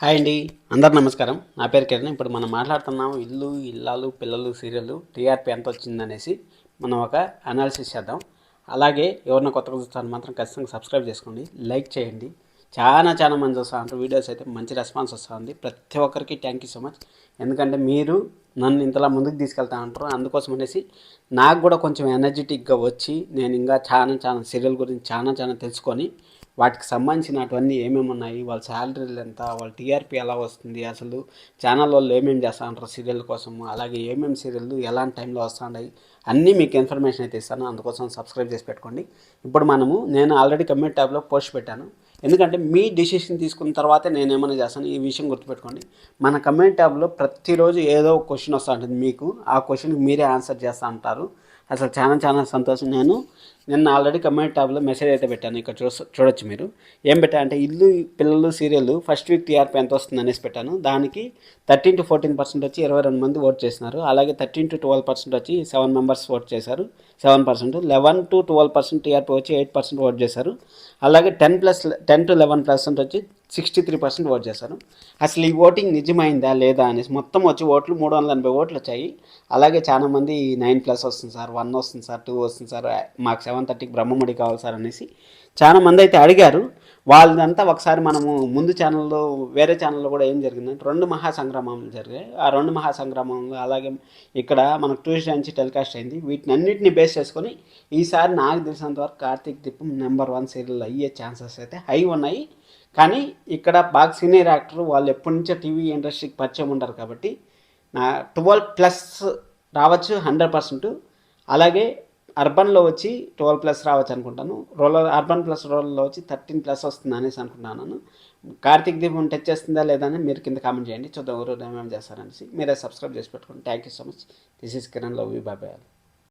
Hi అండి, అందరు నమస్కారం. నా పేరు కిరణ్. ఇప్పుడు మనం మాట్లాడుతున్నాం ఇల్లు ఇల్లాలు పిల్లలు సీరియల్ టీఆర్పీ ఎంత వచ్చిందనేసి మనం ఒక అనాలిసిస్ చేద్దాం. అలాగే ఎవరిన కొత్తగా చూస్తాను మాత్రం ఖచ్చితంగా సబ్స్క్రైబ్ చేసుకోండి, లైక్ చేయండి. చాలా మంది వస్తూ ఉంటారు, వీడియోస్ అయితే మంచి రెస్పాన్స్ వస్తూ ఉంది. ప్రతి ఒక్కరికి థ్యాంక్ యూ సో మచ్. ఎందుకంటే మీరు నన్ను ఇంతలా ముందుకు తీసుకెళ్తా ఉంటారు. అందుకోసం అనేసి నాకు కూడా కొంచెం ఎనర్జెటిక్గా వచ్చి నేను ఇంకా చాలా సీరియల్ గురించి చాలా తెలుసుకొని వాటికి సంబంధించినటువన్నీ ఏమేమి ఉన్నాయి, వాళ్ళ శాలరీలు ఎంత, వాళ్ళ టీఆర్పీ ఎలా వస్తుంది, అసలు ఛానల్ వాళ్ళు ఏమేమి చేస్తూ ఉంటారు సీరియల్ కోసం, అలాగే ఏమేమి సీరియల్ ఎలాంటి టైంలో వస్తున్నాయి అన్నీ మీకు ఇన్ఫర్మేషన్ అయితే ఇస్తాను. అందుకోసం సబ్స్క్రైబ్ చేసి పెట్టుకోండి. ఇప్పుడు నేను ఆల్రెడీ కమ్యూనిటీ ట్యాబ్లో పోస్ట్ పెట్టాను. ఎందుకంటే మీ డిసిషన్ తీసుకున్న తర్వాతే నేను ఏమైనా చేస్తాను. ఈ విషయం గుర్తుపెట్టుకోండి. మన కమ్యూనిటీ ట్యాబ్లో ప్రతిరోజు ఏదో ఒక క్వశ్చన్ వస్తూ ఉంటుంది. మీకు ఆ క్వశ్చన్కి మీరే ఆన్సర్ చేస్తూ ఉంటారు. అసలు చాలా సంతోషం. నేను నిన్న ఆల్రెడీ కమ్యూనిటీ ట్యాబ్లో మెసేజ్ అయితే పెట్టాను. ఇక్కడ చూడొచ్చు మీరు. ఏం పెట్టా అంటే ఇల్లు పిల్లలు సీరియల్ ఫస్ట్ వీక్ టీఆర్పీ ఎంత వస్తుంది అనేసి పెట్టాను. దానికి 13 to 14% వచ్చి 22 మంది ఓట్ చేసినారు. అలాగే 13 to 12% వచ్చి 7 మెంబర్స్ ఓట్ చేశారు, 7%. 11 to 12% టీఆర్పీ వచ్చి 8% ఓట్ చేశారు. అలాగే 10 to 11% వచ్చి 63% ఓట్ చేశారు. అసలు ఈ ఓటింగ్ నిజమైందా లేదా అనేసి మొత్తం వచ్చి ఓట్లు 380 ఓట్లు వచ్చాయి. అలాగే చాలామంది 9+ వస్తుంది సార్, 1 వస్తుంది సార్, 2 వస్తుంది సార్, మాకు 7:30కి బ్రహ్మముడి కావాలి సార్ అనేసి చాలామంది అయితే అడిగారు. వాళ్ళదంతా ఒకసారి మనము ముందు ఛానల్లో వేరే ఛానల్లో కూడా ఏం జరిగిందంటే 2 మహాసంగ్రామాలు జరిగాయి. ఆ 2 మహాసంగ్రామంలో అలాగే ఇక్కడ మనకు ట్యూస్డే నుంచి టెలికాస్ట్ అయింది. వీటిని అన్నింటినీ బేస్ చేసుకొని ఈసారి నాకు తెలిసినంతవరకు కార్తీక్ దీపం నెంబర్ 1 సీరియల్ అయ్యే ఛాన్సెస్ అయితే హై ఉన్నాయి. కానీ ఇక్కడ బాగా సీనియర్ యాక్టర్ వాళ్ళు ఎప్పటి నుంచో టీవీ ఇండస్ట్రీకి పరిచయం ఉంటారు కాబట్టి 12+ రావచ్చు 100%. అలాగే అర్బన్లో వచ్చి 12+ రావచ్చు అనుకుంటాను. అర్బన్ ప్లస్ రూరల్లో వచ్చి 13+ వస్తుంది అనేసి అనుకుంటున్నాను. కార్తీక్ దీపం టచ్ చేస్తుందా లేదా అని మీరు కింద కామెంట్ చేయండి. చూద్దాం ఎవరు ఏమేమి చేస్తారనేసి. మీరే సబ్స్క్రైబ్ చేసి పెట్టుకోండి. Thank you so much. This is Kiran. Love you. Bye.